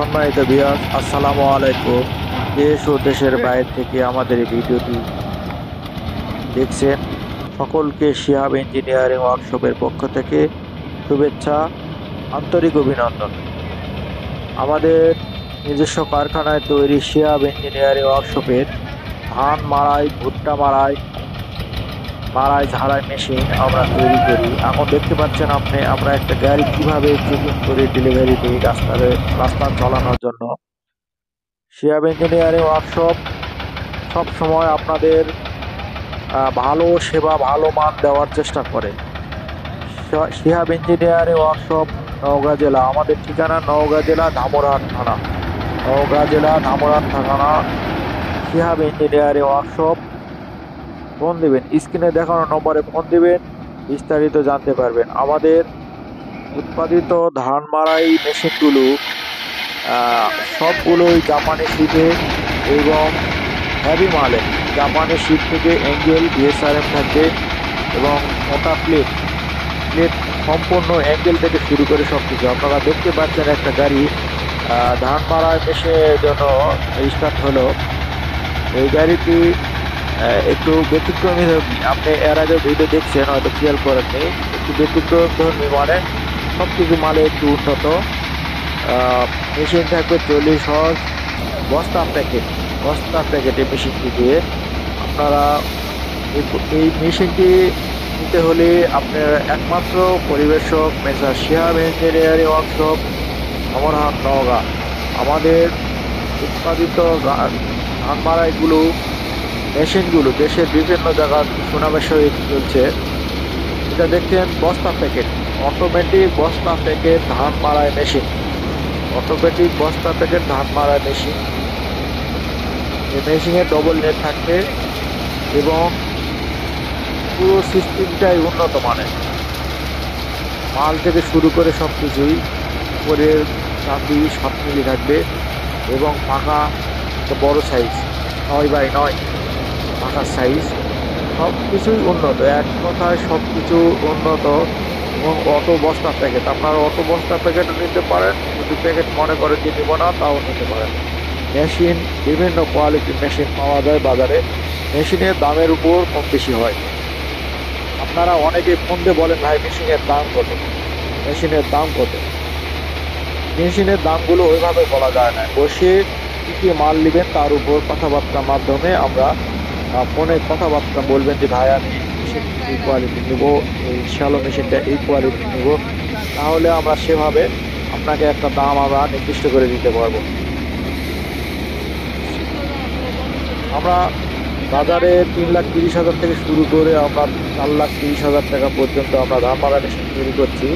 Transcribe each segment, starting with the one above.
সম্মানিত ভিউয়ার্স, আসসালামু আলাইকুম। দেশ ও দেশের বাইরে থেকে আমাদের এই ভিডিওটি দেখছেন সকলকে শিহাব ইঞ্জিনিয়ারিং ওয়ার্কশপের পক্ষ থেকে শুভেচ্ছা, আন্তরিক অভিনন্দন। আমাদের নিজস্ব কারখানায় তৈরি শিহাব ইঞ্জিনিয়ারিং ওয়ার্কশপের ধান মাড়াই, ভুট্টা মাড়াই, ঝাড়াই মেশিন আমরা তৈরি করি। এখন দেখতে পাচ্ছেন আমরা একটা গাড়ি কিভাবে চেকিং করে ডেলিভারি দিই রাস্তা চালানোর জন্য। শিহাব ইঞ্জিনিয়ারিং ওয়ার্কশপ সব সময় আপনাদের ভালো সেবা, ভালো মান দেওয়ার চেষ্টা করে। শিহাব ইঞ্জিনিয়ারিং ওয়ার্কশপ নওগাঁ জেলা, আমাদের ঠিকানা নওগাঁ জেলা ধামরাহাট থানা। Shihab engineering workshop. ফোন দিবেন, স্ক্রিনে দেখানো নম্বরে ফোন দিবেন, বিস্তারিত জানতে পারবেন। আমাদের উৎপাদিত ধান মাড়াই মেশিনগুলো সবগুলোই জাপানি শিপে এবং হ্যাভি মালে। জাপানি শিপ থেকে অ্যাঙ্গেল বিএসআরএম থাকবে এবং মোটা প্লেট সম্পূর্ণ অ্যাঙ্গেল থেকে শুরু করে সব কিছু। আপনারা দেখতে পাচ্ছেন একটা গাড়ি ধান মাড়াই মেশিনের জন্য স্টার্ট হলো। এই গাড়িটি একটু ব্যতিক্রমী ধর্মী। আপনি এর আগে ভিডিও দেখছেন, হয়তো খেয়াল করেননি। একটু ব্যতিক্রম ধর্মী মানে সব কিছু মালে একটু উন্নত। মেশিন থাকবে 40 হর্স, বস্তা প্যাকেটে মেশিনটি দিয়ে। আপনারা এই মেশিনটি নিতে হলে আপনার একমাত্র পরিবেশক মেসার শিহাব ইঞ্জিনিয়ারিং ওয়ার্কশপ, ধামরাহাট, নওগাঁ। আমাদের উৎপাদিত ধান মাড়াইগুলো মেশিনগুলো দেশের বিভিন্ন জায়গায় সুনামের সহিত চলছে। এটা দেখছেন বস্তা প্যাকেট, অটোমেটিক বস্তা প্যাকেট ধান মাড়াই মেশিন। এই মেশিনে ডবল নেট থাকবে এবং পুরো সিস্টেমটাই উন্নত মানের। মাল থেকে শুরু করে সব কিছুই উপরের চাবি 7 মিলি থাকবে এবং পাকা বড় সাইজ 9x9 পাকা সাইজ। সব কিছুই উন্নত, এক কথায় সব কিছু উন্নত। এবং অটো বস্তা প্যাকেট, আপনারা অটো বস্তা প্যাকেটও নিতে পারেন, যদি প্যাকেট মনে করে যে নেব না তাও নিতে পারেন। মেশিন বিভিন্ন কোয়ালিটির মেশিন পাওয়া যায় বাজারে। মেশিনের দামের উপর কম বেশি হয়। আপনারা অনেকে ফোন দিয়ে বলেন, ভাই মেশিনের দাম কত? মেশিনের দামগুলো ওইভাবে বলা যায় না। বসে কি মাল নেবেন তার উপর কথাবার্তার মাধ্যমে আমরা ফোনে কথাবার্তা বলবেন যে ভাই আমি মেশিন এই কোয়ালিটি নেব, এই শ্যালো মেশিনটা এই কোয়ালিটি নেব, তাহলে আমরা সেভাবে আপনাকে একটা দাম আমরা নির্দিষ্ট করে দিতে পারবো। আমরা বাজারে 3,30,000 থেকে শুরু করে আমরা 4,30,000 টাকা পর্যন্ত আমরা ধান মাড়াই মেশিন তৈরি করছি।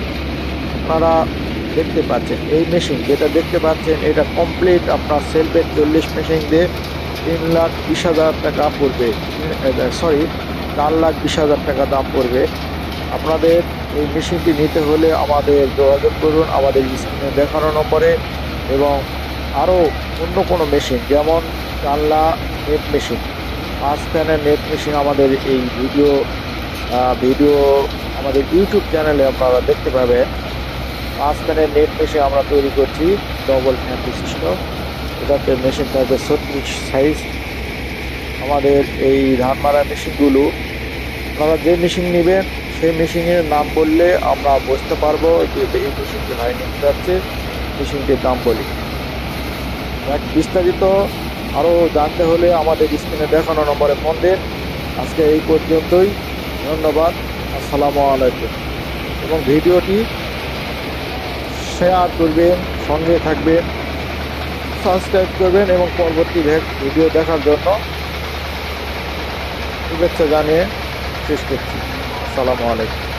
আপনারা দেখতে পাচ্ছেন এই মেশিন যেটা দেখতে পাচ্ছেন, এটা কমপ্লিট আপনার সেলফের 40 মেশিন দিয়ে 3,20,000 টাকা পড়বে। 4,20,000 টাকা দাম পড়বে। আপনাদের এই মেশিনটি নিতে হলে আমাদের যোগাযোগ করুন আমাদের স্ক্রিনে দেখানো নম্বরে। এবং আরও অন্য কোনো মেশিন যেমন জানলা নেট মেশিন, 5 ফ্যানের নেট মেশিন আমাদের এই ভিডিও আমাদের ইউটিউব চ্যানেলে আপনারা দেখতে পাবেন। 5 ফ্যানের নেট মেশিন আমরা তৈরি করছি, ডবল ফ্যান বিশিষ্ট। এটাতে মেশিন থাকবে 36 সাইজ। আমাদের এই ধান মাড়াই মেশিনগুলো আপনারা যে মেশিন নেবেন সেই মেশিনের নাম বললে আমরা বুঝতে পারবো যে এই মেশিনটি ভাই নিতে যাচ্ছে, মেশিনটির দাম বলি। বিস্তারিত আরও জানতে হলে আমাদের স্ক্রিনে দেখানো নম্বরে ফোন দিন। আজকে এই পর্যন্তই, ধন্যবাদ, আসসালামু আলাইকুম। এবং ভিডিওটি শেয়ার করবেন, সঙ্গে থাকবেন, সাবস্ক্রাইব করবেন এবং পরবর্তী ভিডিও দেখার জন্য শুভেচ্ছা জানিয়ে শেষ করছি। আসসালামু আলাইকুম।